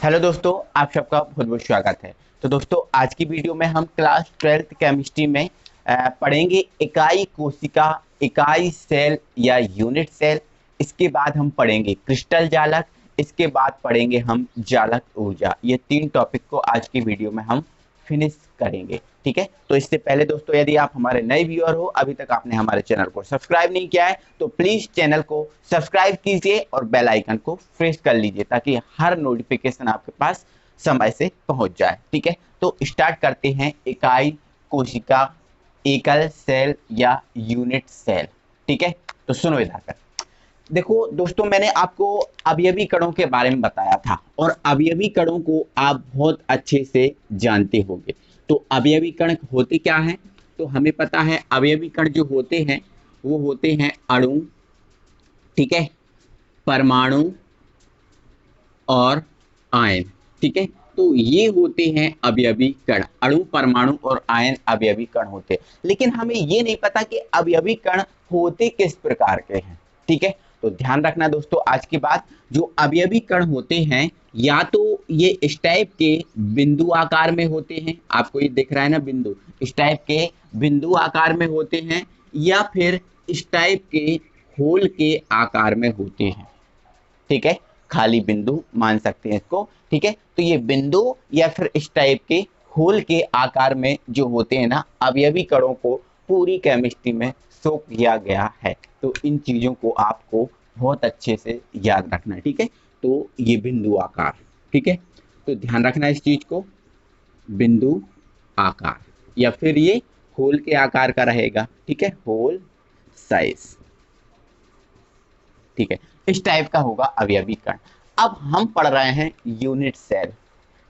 Hello दोस्तों, आप सबका बहुत बहुत स्वागत है। तो दोस्तों, आज की वीडियो में हम क्लास 12th केमिस्ट्री में पढ़ेंगे इकाई कोशिका, इकाई सेल या यूनिट सेल। इसके बाद हम पढ़ेंगे क्रिस्टल जालक। इसके बाद पढ़ेंगे हम जालक ऊर्जा। ये तीन टॉपिक को आज की वीडियो में हम फिनिश करेंगे। ठीक है, तो इससे पहले दोस्तों, यदि आप हमारे नए व्यूअर हो, अभी तक आपने हमारे चैनल को सब्सक्राइब नहीं किया है, तो प्लीज चैनल को सब्सक्राइब कीजिए और बेल आइकन को प्रेस कर लीजिए ताकि हर नोटिफिकेशन आपके पास समय से पहुंच जाए। ठीक है, तो स्टार्ट करते हैं इकाई कोशिका, एकल सेल या यूनिट सेल। ठीक है, तो सुनो इधर तक। देखो दोस्तों, मैंने आपको अवयवी कणों के बारे में बताया था और अवयवी कणों को आप बहुत अच्छे से जानते होंगे। तो अवयवी कण होते क्या हैं? तो हमें पता है अवयवी कण जो होते हैं वो होते हैं अणु, ठीक है, परमाणु और आयन। ठीक है, तो ये होते हैं अवयवी कण। अणु, परमाणु और आयन अवयवी कण होते हैं। लेकिन हमें ये नहीं पता कि अवयवी कण होते किस प्रकार के हैं। ठीक है, तो ध्यान रखना दोस्तों, आज की बात, जो अवयवी कण होते हैं या तो ये इस टाइप के बिंदु आकार में होते हैं, आपको ये दिख रहा है ना बिंदु, इस टाइप के बिंदु आकार में होते हैं, या फिर इस टाइप के होल के आकार में होते हैं। ठीक है, खाली बिंदु मान सकते हैं इसको। ठीक है, तो ये बिंदु या फिर इस टाइप के होल के आकार में जो होते हैं ना, अवयवी कणों को पूरी केमिस्ट्री में शो किया गया है। तो इन चीजों को आपको बहुत अच्छे से याद रखना है। ठीक है, तो ये बिंदु आकार, ठीक है, तो ध्यान रखना इस चीज को, बिंदु आकार या फिर ये होल के आकार का रहेगा। ठीक है, होल साइज। ठीक है, इस टाइप का होगा अवयवी कण। अब हम पढ़ रहे हैं यूनिट सेल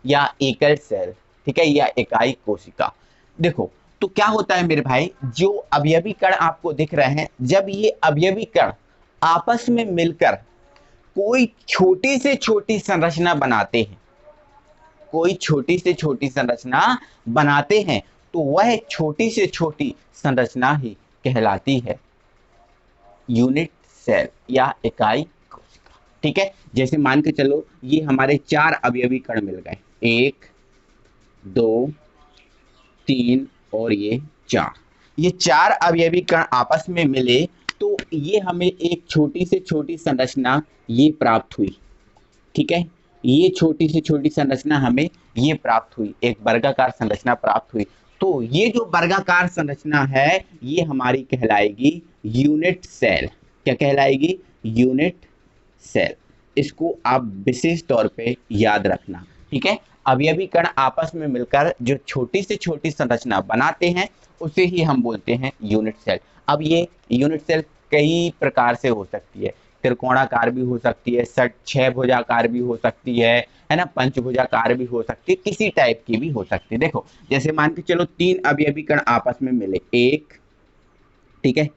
या एकल सेल, ठीक है, या इकाई कोशिका। देखो, तो क्या होता है मेरे भाई, जो अवयवी कण आपको दिख रहे हैं, जब ये अवयवी कण आपस में मिलकर कोई छोटी से छोटी संरचना बनाते हैं, कोई छोटी से छोटी संरचना बनाते हैं, तो वह छोटी से छोटी संरचना ही कहलाती है यूनिट सेल या इकाई कोशिका। ठीक है, जैसे मान के चलो ये हमारे चार अवयवी कण मिल गए, एक, दो, तीन और ये चार। ये चार अवयवी कण आपस में मिले तो ये हमें एक छोटी से छोटी संरचना ये प्राप्त हुई। ठीक है, ये छोटी से छोटी संरचना हमें ये प्राप्त हुई, एक वर्गाकार संरचना प्राप्त हुई। तो ये जो वर्गाकार संरचना है ये हमारी कहलाएगी यूनिट सेल। क्या कहलाएगी? Unit cell. इसको आप विशेष तौर पे याद रखना। ठीक है, अवयवी कण आपस में मिलकर जो छोटी से छोटी संरचना बनाते हैं उसे ही हम बोलते हैं यूनिट सेल। अब ये यूनिट सेल कई प्रकार से हो सकती है, त्रिकोणाकार भी हो सकती है, छह भुजाकार भी हो सकती है ना, पंचभुजाकार भी हो सकती है, किसी टाइप की भी हो सकती है। देखो, जैसे मान के चलो तीन अवयवी कण आपस में मिले, एक, ठीक है,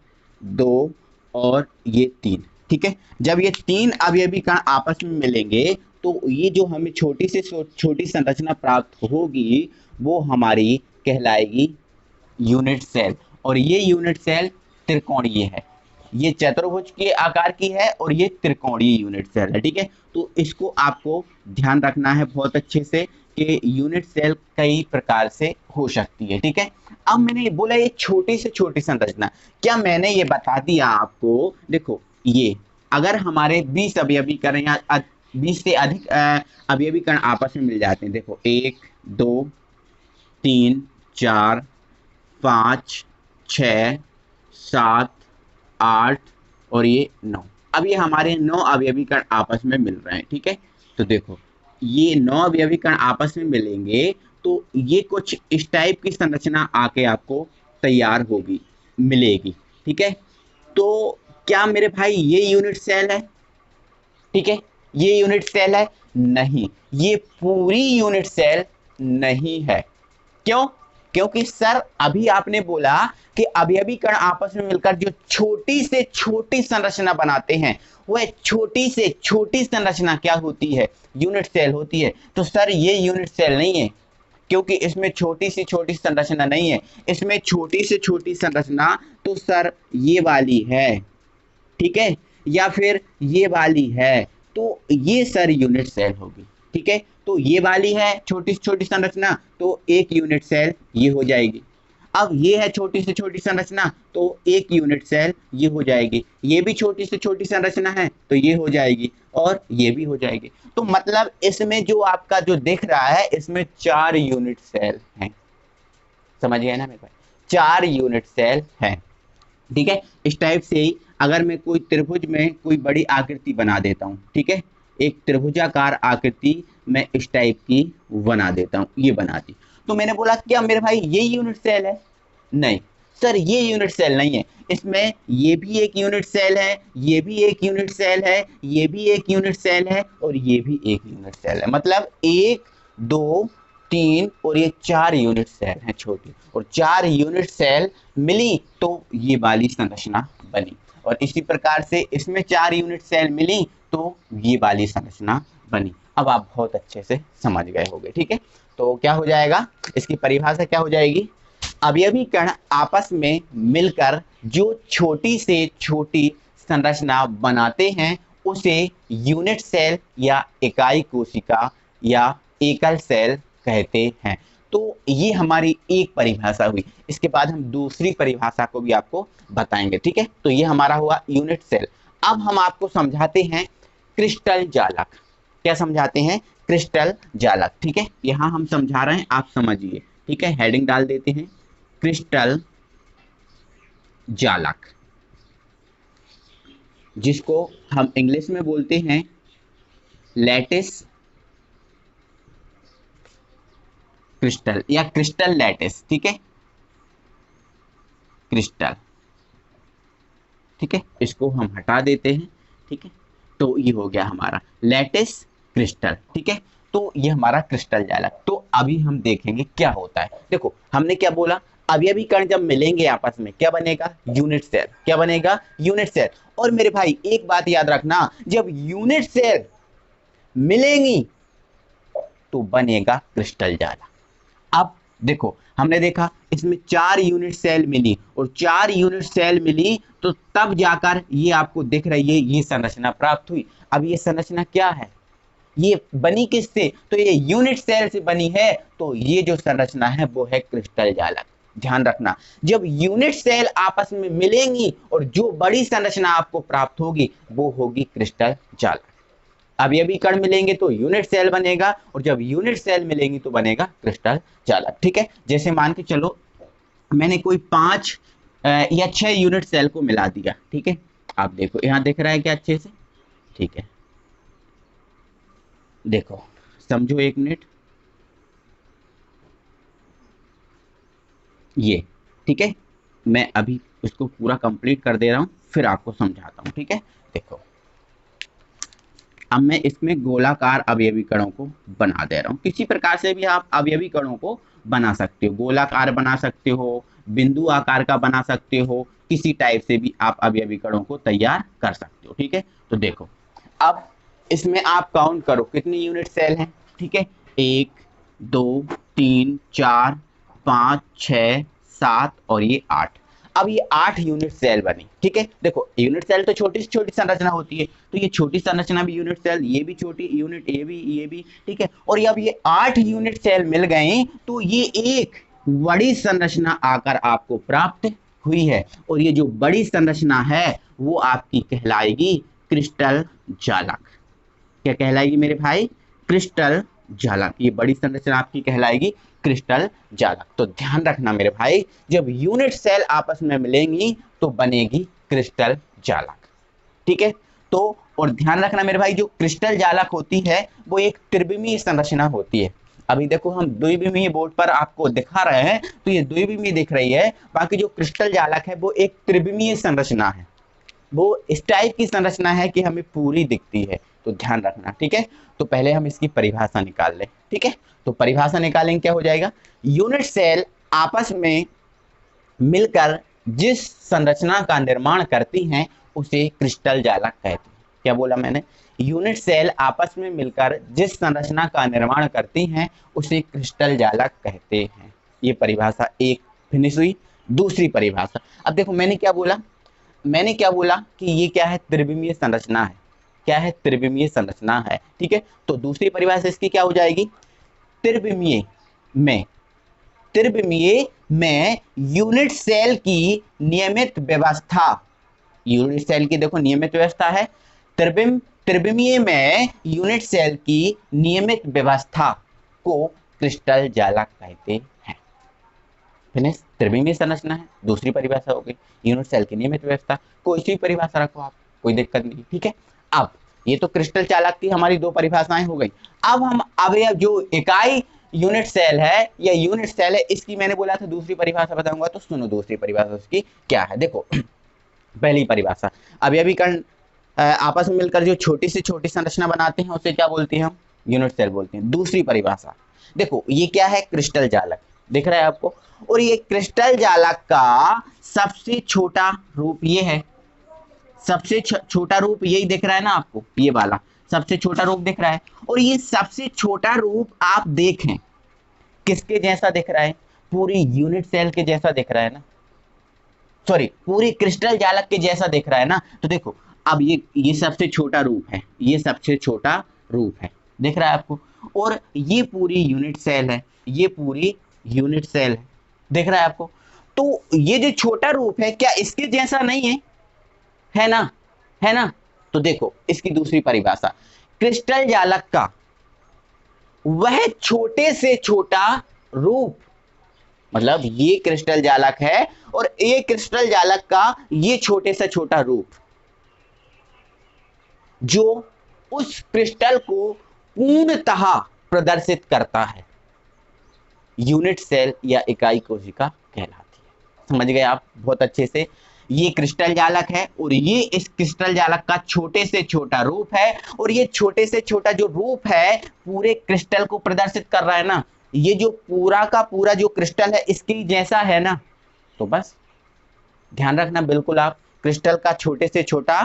दो और ये तीन। ठीक है, जब ये तीन अवयवी कण आपस में मिलेंगे तो ये जो हमें छोटी से छोटी संरचना प्राप्त होगी वो हमारी कहलाएगी यूनिट सेल। और ये यूनिट सेल त्रिकोणीय है, ये चतुर्भुज के आकार की है और ये त्रिकोणीय यूनिट सेल है। ठीक है, तो इसको आपको ध्यान रखना है बहुत अच्छे से कि यूनिट सेल कई प्रकार से हो सकती है। ठीक है, अब मैंने बोला ये छोटी से छोटी संरचना, क्या मैंने ये बता दिया आपको? देखो, ये अगर हमारे 20 अवयवी कण या 20 से अधिक अवयवी कण आपस में मिल जाते हैं, देखो, एक, दो, तीन, चार, पाँच, छ, सात, आठ और ये 9। अब ये हमारे 9 अवयवी कण आपस में मिल रहे हैं। ठीक है, तो देखो, ये 9 अवयवी कण आपस में मिलेंगे तो ये कुछ इस टाइप की संरचना आके आपको तैयार होगी, मिलेगी। ठीक है, तो क्या मेरे भाई ये यूनिट सेल है? ठीक है, ये यूनिट सेल है? नहीं, ये पूरी यूनिट सेल नहीं है। क्यों? क्योंकि सर अभी आपने बोला कि अवयवी कण आपस में मिलकर जो छोटी से छोटी संरचना बनाते हैं वह छोटी से छोटी संरचना क्या होती है? यूनिट सेल होती है। तो सर ये यूनिट सेल नहीं है क्योंकि इसमें छोटी सी छोटी संरचना नहीं है, इसमें छोटी से छोटी संरचना तो सर ये वाली है, ठीक है, या फिर ये वाली है, तो ये सर यूनिट सेल होगी। ठीक है। तो ये वाली है छोटी से छोटी संरचना, तो एक यूनिट सेल ये हो जाएगी। अब ये है छोटी से छोटी संरचना, तो एक यूनिट सेल ये हो जाएगी। ये भी छोटी से छोटी संरचना है, तो ये हो जाएगी, और ये भी हो जाएगी। तो मतलब इसमें जो आपका जो दिख रहा है, इसमें 4 यूनिट सेल हैं। समझ गए ना मेरे भाई, 4 यूनिट सेल हैं। ठीक है। इस टाइप से ही अगर मैं कोई त्रिभुज में कोई बड़ी आकृति बना देता हूँ, ठीक है, एक त्रिभुजाकार आकृति मैं इस टाइप की बना देता हूँ, ये बना दी, तो मैंने बोला क्या मेरे भाई ये यूनिट सेल है? नहीं सर, ये यूनिट सेल नहीं है। इसमें ये भी एक यूनिट सेल है, ये भी एक यूनिट सेल है, ये भी एक यूनिट सेल है, और ये भी एक यूनिट सेल है। मतलब 1 2 3 और ये 4 यूनिट सेल हैं छोटी, और 4 यूनिट सेल मिली तो ये वाली संरचना बनी। और इसी प्रकार से इसमें 4 यूनिट सेल मिली तो ये वाली संरचना बनी। अब आप बहुत अच्छे से समझ गए होंगे। ठीक है। तो क्या हो जाएगा, इसकी परिभाषा क्या हो जाएगी? अवयवी कण आपस में मिलकर जो छोटी से छोटी संरचना बनाते हैं उसे यूनिट सेल या इकाई कोशिका या एकल सेल कहते हैं। तो ये हमारी एक परिभाषा हुई। इसके बाद हम दूसरी परिभाषा को भी आपको बताएंगे। ठीक है। तो ये हमारा हुआ यूनिट सेल। अब हम आपको समझाते हैं क्रिस्टल जालक। क्या समझाते हैं? क्रिस्टल जालक। ठीक है। यहां हम समझा रहे हैं, आप समझिए। ठीक है। हेडिंग डाल देते हैं क्रिस्टल जालक, जिसको हम इंग्लिश में बोलते हैं लैटिस क्रिस्टल या क्रिस्टल लैटिस। ठीक है। क्रिस्टल। ठीक है। इसको हम हटा देते हैं। ठीक है। तो ये हो गया हमारा लैटिस क्रिस्टल। ठीक है। तो ये हमारा क्रिस्टल जालक। तो अभी हम देखेंगे क्या होता है। देखो हमने क्या बोला, अवयवी कण जब मिलेंगे आपस में क्या बनेगा? Unit cell. क्या बनेगा? Unit cell. और मेरे भाई एक बात याद रखना, जब यूनिट सेल मिलेंगी तो बनेगा क्रिस्टल जालक। अब देखो हमने देखा इसमें 4 यूनिट सेल मिली, और 4 यूनिट सेल मिली तो तब जाकर ये आपको दिख रही है ये संरचना प्राप्त हुई। अब ये संरचना क्या है? ये बनी किससे? तो ये यूनिट सेल से बनी है। तो ये जो संरचना है वो है क्रिस्टल जालक। ध्यान रखना, जब यूनिट सेल आपस में मिलेंगी और जो बड़ी संरचना आपको प्राप्त होगी वो होगी क्रिस्टल जालक। अवयवी कण मिलेंगे तो यूनिट सेल बनेगा, और जब यूनिट सेल मिलेंगी तो बनेगा क्रिस्टल जालक। ठीक है। जैसे मान के चलो मैंने कोई 5 या 6 यूनिट सेल को मिला दिया। ठीक है। आप देखो यहां दिख रहा है क्या अच्छे से? ठीक है। देखो समझो, 1 मिनट। ये ठीक है, मैं अभी इसको पूरा कंप्लीट कर दे रहा हूं, फिर आपको समझाता हूं। ठीक है। देखो अब मैं इसमें गोलाकार अवयवी कणों को बना दे रहा हूं। किसी प्रकार से भी आप अवयवी कणों को बना सकते हो, गोलाकार बना सकते हो, बिंदु आकार का बना सकते हो, किसी टाइप से भी आप अवयवी कणों को तैयार कर सकते हो। ठीक है। तो देखो अब इसमें आप काउंट करो कितने यूनिट सेल हैं। ठीक है। 1 2 3 4 5 6 7 और ये 8। अब ये 8 यूनिट सेल बनी। ठीक है। देखो यूनिट सेल तो छोटी से छोटी संरचना होती है, तो ये छोटी संरचना भी यूनिट सेल, ये भी छोटी यूनिट, ये भी। ठीक है। और अब ये 8 यूनिट सेल मिल गए तो ये एक बड़ी संरचना आकर आपको प्राप्त हुई है, और ये जो बड़ी संरचना है वो आपकी कहलाएगी क्रिस्टल जालक। क्या कहलाएगी मेरे भाई? क्रिस्टल जालक। ये बड़ी संरचना आपकी कहलाएगी क्रिस्टल जालक। तो ध्यान रखना मेरे भाई, जब यूनिट सेल आपस में मिलेंगी तो बनेगी क्रिस्टल जालक। ठीक है। तो और ध्यान रखना मेरे भाई, जो क्रिस्टल जालक होती है वो एक त्रिविमीय संरचना होती है। अभी देखो हम द्विविमीय बोर्ड पर आपको दिखा रहे हैं तो ये द्विविमीय दिख रही है, बाकी जो क्रिस्टल जालक है वो एक त्रिविमीय संरचना है। वो इस टाइप की संरचना है कि हमें पूरी दिखती है। तो ध्यान रखना। ठीक है। तो पहले हम इसकी परिभाषा निकाल लें। ठीक है। तो परिभाषा निकालेंगे, क्या हो जाएगा? यूनिट सेल आपस में मिलकर जिस संरचना का निर्माण करती हैं उसे क्रिस्टल जालक कहते हैं। क्या बोला मैंने? यूनिट सेल आपस में मिलकर जिस संरचना का निर्माण करती हैं उसे क्रिस्टल जालक कहते हैं। ये परिभाषा एक फिनिश हुई। दूसरी परिभाषा, अब देखो मैंने क्या बोला कि ये क्या है? त्रिविमीय संरचना है। क्या है, त्रिविमीय संरचना है। ठीक है, तो दूसरी परिभाषा इसकी क्या हो जाएगी, त्रिविमीय में, त्रिविमीय में यूनिट सेल की नियमित व्यवस्था, यूनिट सेल की देखो नियमित व्यवस्था है, त्रिविमीय में यूनिट सेल की नियमित व्यवस्था को क्रिस्टल जालक कहते हैं। फिनिश, त्रिविमीय संरचना है, दूसरी परिभाषा हो गई यूनिट सेल की नियमित व्यवस्था, कोई सी परिभाषा रखो आप, कोई दिक्कत नहीं। ठीक है, अब ये तो क्रिस्टल चालक की हमारी दो परिभाषाएं हो गई। अब हम अवयव जो इकाई यूनिट सेल है या यूनिट सेल है, इसकी मैंने बोला था दूसरी परिभाषा बताऊंगा, तो सुनो दूसरी परिभाषा उसकी क्या है। देखो पहली परिभाषा, अवयवीकरण आपस में मिलकर जो छोटी से छोटी संरचना बनाते हैं उसे क्या बोलते हैं हम, यूनिट सेल बोलते हैं। दूसरी परिभाषा देखो, ये क्या है, क्रिस्टल जालक, दिख रहा है आपको, और ये क्रिस्टल जालक का सबसे छोटा रूप ये है, सबसे छोटा रूप यही दिख रहा है ना आपको, ये वाला सबसे छोटा रूप दिख रहा है, और ये सबसे छोटा रूप आप देखें किसके जैसा दिख रहा है, पूरी यूनिट सेल के जैसा दिख रहा है ना, सॉरी पूरी क्रिस्टल जालक के जैसा दिख रहा है ना। तो देखो अब ये सबसे छोटा रूप है, ये सबसे छोटा रूप है, दिख रहा है आपको, और ये पूरी यूनिट सेल है, ये पूरी यूनिट सेल है, दिख रहा है आपको। तो ये जो छोटा रूप है क्या इसके जैसा नहीं है ना, है ना। तो देखो इसकी दूसरी परिभाषा, क्रिस्टल जालक का वह छोटे से छोटा रूप, मतलब ये क्रिस्टल जालक है और ये क्रिस्टल जालक का ये छोटे से छोटा रूप जो उस क्रिस्टल को पूर्णतः प्रदर्शित करता है, यूनिट सेल या इकाई कोशिका कहलाती है। समझ गए आप बहुत अच्छे से, ये क्रिस्टल जालक है और ये इस क्रिस्टल जालक का छोटे से छोटा रूप है, और ये छोटे से छोटा जो रूप है पूरे क्रिस्टल को प्रदर्शित कर रहा है ना, ये जो पूरा का पूरा जो क्रिस्टल है इसके जैसा है ना। तो बस ध्यान रखना बिल्कुल आप, क्रिस्टल का छोटे से छोटा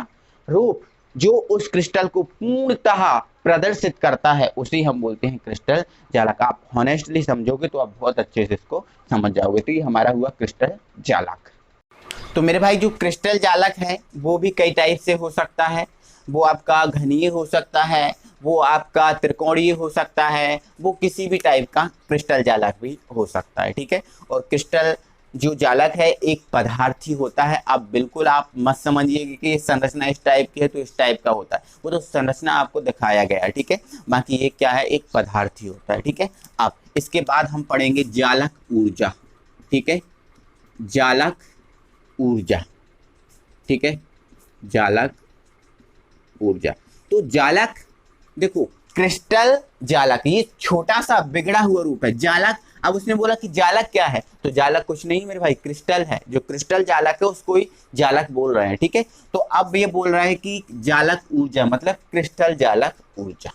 रूप जो उस क्रिस्टल को पूर्णतः प्रदर्शित करता है उसे हम बोलते हैं क्रिस्टल जालक। आप हॉनेस्टली समझोगे तो आप बहुत अच्छे से इसको समझ जाओगे। तो ये हमारा हुआ क्रिस्टल जालक। तो मेरे भाई जो क्रिस्टल जालक है वो भी कई टाइप से हो सकता है, वो आपका घनीय हो सकता है, वो आपका त्रिकोणीय हो सकता है, वो किसी भी टाइप का क्रिस्टल जालक भी हो सकता है। ठीक है, और क्रिस्टल जो जालक है एक पदार्थी होता है। अब बिल्कुल आप मत समझिए कि संरचना इस टाइप की है तो इस टाइप का होता है, वो तो संरचना आपको दिखाया गया है। ठीक है, बाकी ये क्या है, एक पदार्थी होता है। ठीक है, अब इसके बाद हम पढ़ेंगे जालक ऊर्जा। ठीक है, जालक ऊर्जा, ठीक है, जालक ऊर्जा। तो जालक देखो, क्रिस्टल जालक ये छोटा सा बिगड़ा हुआ रूप है जालक। अब उसने बोला कि जालक क्या है, तो जालक कुछ नहीं मेरे भाई, क्रिस्टल है, जो क्रिस्टल जालक है उसको ही जालक बोल रहे हैं। ठीक है, तो अब ये बोल रहा है कि जालक ऊर्जा मतलब क्रिस्टल जालक ऊर्जा।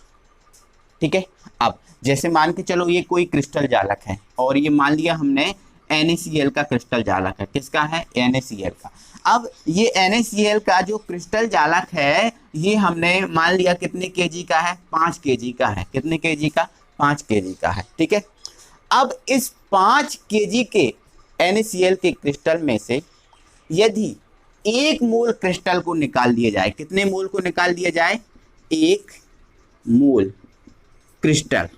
ठीक है, अब जैसे मान के चलो ये कोई क्रिस्टल जालक है और ये मान लिया हमने NaCl का क्रिस्टल जालक है, किसका है, NaCl का। अब ये NaCl का जो क्रिस्टल जालक है ये हमने मान लिया कितने केजी का है, 5 केजी का है। कितने केजी का, 5 केजी का है। ठीक है, अब इस 5 केजी के NaCl के क्रिस्टल में से यदि 1 मोल क्रिस्टल को निकाल दिया जाए, कितने मोल को निकाल दिया जाए, 1 मोल क्रिस्टल,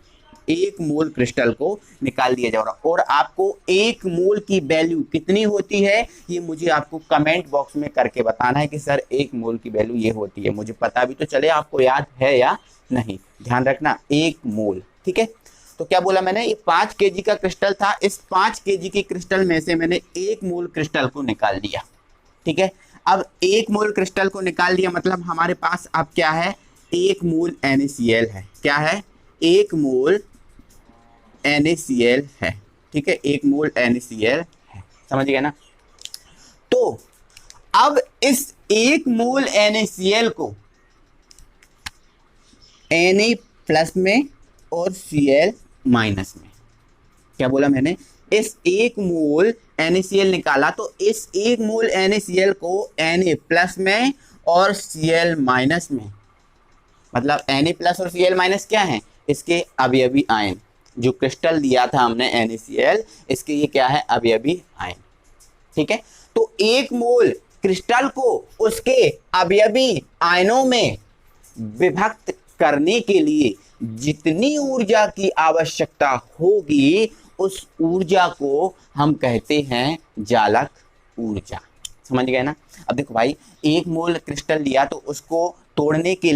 1 मोल क्रिस्टल को निकाल दिया जाएगा, और आपको 1 मोल की वैल्यू कितनी होती है ये मुझे आपको कमेंट बॉक्स में करके बताना है कि सर 1 मोल की वैल्यू ये होती है। मुझे पता भी तो चले आपको याद है या नहीं, ध्यान रखना 1 मोल। ठीक है, तो क्या बोला मैंने, ये 5 केजी का क्रिस्टल था, इस 5 केजी के क्रिस्टल में से मैंने 1 मोल क्रिस्टल को निकाल दिया। ठीक है, अब 1 मोल क्रिस्टल को निकाल दिया मतलब हमारे पास अब क्या है, 1 मोल NaCl है। क्या है, 1 मोल NaCl है। ठीक है, 1 मोल NaCl है, समझ गए ना। तो अब इस 1 मोल NaCl को Na प्लस में और Cl माइनस में, क्या बोला मैंने, इस 1 मोल NaCl निकाला तो इस 1 मोल NaCl को Na प्लस में और Cl माइनस में, मतलब Na प्लस और Cl माइनस क्या है, इसके अवयवी आयन। जो क्रिस्टल दिया था हमने NaCl, इसके ये क्या है, अवयवी आयन। ठीक है, तो 1 मोल क्रिस्टल को उसके अवयवी आयनों में विभक्त करने के लिए जितनी ऊर्जा की आवश्यकता होगी उस ऊर्जा को हम कहते हैं जालक ऊर्जा। समझ गए ना। अब देखो भाई, एक मोल क्रिस्टल लिया तो उसको फोड़ने के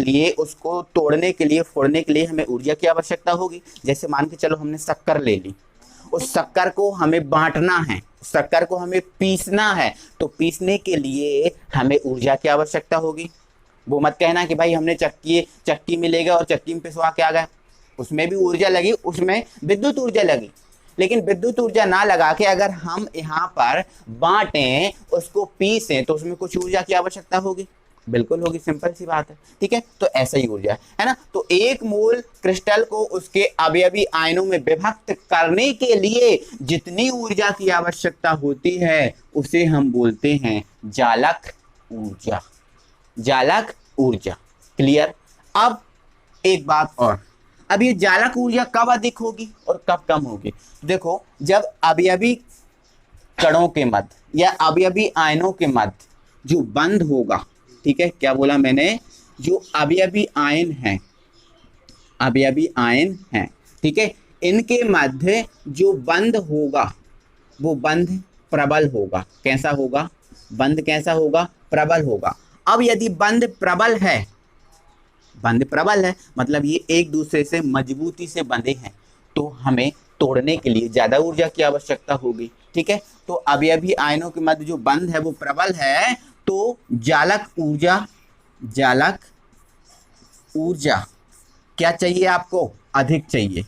लिए हमें ऊर्जा की आवश्यकता होगी। जैसे मान के चलो हमने शक्कर ले ली, उस शक्कर को हमें बांटना है, शक्कर को हमें पीसना है, तो पीसने के लिए हमें ऊर्जा की आवश्यकता होगी। वो मत कहना कि भाई हमने चक्की में ले गए और चक्की में पिसवा के आ गए, उसमें भी ऊर्जा लगी, उसमें विद्युत ऊर्जा लगी। लेकिन विद्युत ऊर्जा ना लगा के अगर हम यहाँ पर बांटें, उसको पीसें, तो उसमें कुछ ऊर्जा की आवश्यकता होगी, बिल्कुल होगी, सिंपल सी बात है। ठीक है, तो ऐसा ही ऊर्जा है ना। तो एक मोल क्रिस्टल को उसके अवयवी आयनों में विभक्त करने के लिए जितनी ऊर्जा की आवश्यकता होती है उसे हम बोलते हैं जालक ऊर्जा। जालक ऊर्जा, क्लियर। अब एक बात और, अब ये जालक ऊर्जा कब अधिक होगी और कब कम होगी? देखो, जब अवयवी कणों के मध्य या अवयवी आयनों के मध्य जो बंध होगा, ठीक है, क्या बोला मैंने, जो अवयवी आयन हैं, ठीक है, इनके मध्य जो बंध होगा वो बंध प्रबल होगा। कैसा होगा? बंध कैसा होगा? प्रबल होगा। अब यदि बंध प्रबल है मतलब ये एक दूसरे से मजबूती से बंधे हैं, तो हमें तोड़ने के लिए ज्यादा ऊर्जा की आवश्यकता होगी। ठीक है, तो अवयवी आयनों के मध्य जो बंध है वो प्रबल है, तो जालक ऊर्जा क्या चाहिए आपको? अधिक चाहिए।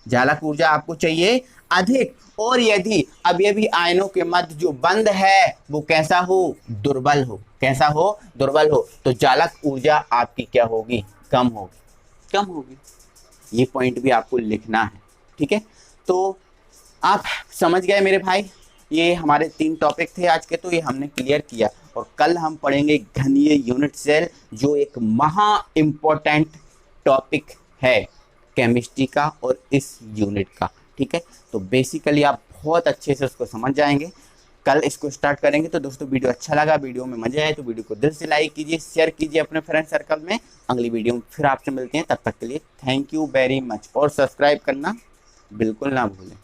जालक ऊर्जा आपको चाहिए अधिक। और यदि अवयवी आयनों के मध्य जो बंध है वो कैसा हो? दुर्बल हो। कैसा हो? दुर्बल हो। तो जालक ऊर्जा आपकी क्या होगी? कम होगी। ये पॉइंट भी आपको लिखना है। ठीक है, तो आप समझ गए मेरे भाई। ये हमारे 3 टॉपिक थे आज के, तो ये हमने क्लियर किया। और कल हम पढ़ेंगे घनीय यूनिट सेल, जो एक महा इम्पोर्टेंट टॉपिक है केमिस्ट्री का और इस यूनिट का। ठीक है, तो बेसिकली आप बहुत अच्छे से उसको समझ जाएंगे। कल इसको स्टार्ट करेंगे। तो दोस्तों, वीडियो अच्छा लगा, वीडियो में मजा आए तो वीडियो को दिल से लाइक कीजिए, शेयर कीजिए अपने फ्रेंड सर्कल में। अगली वीडियो में फिर आपसे मिलते हैं, तब तक के लिए थैंक यू वेरी मच। और सब्सक्राइब करना बिल्कुल ना भूलें।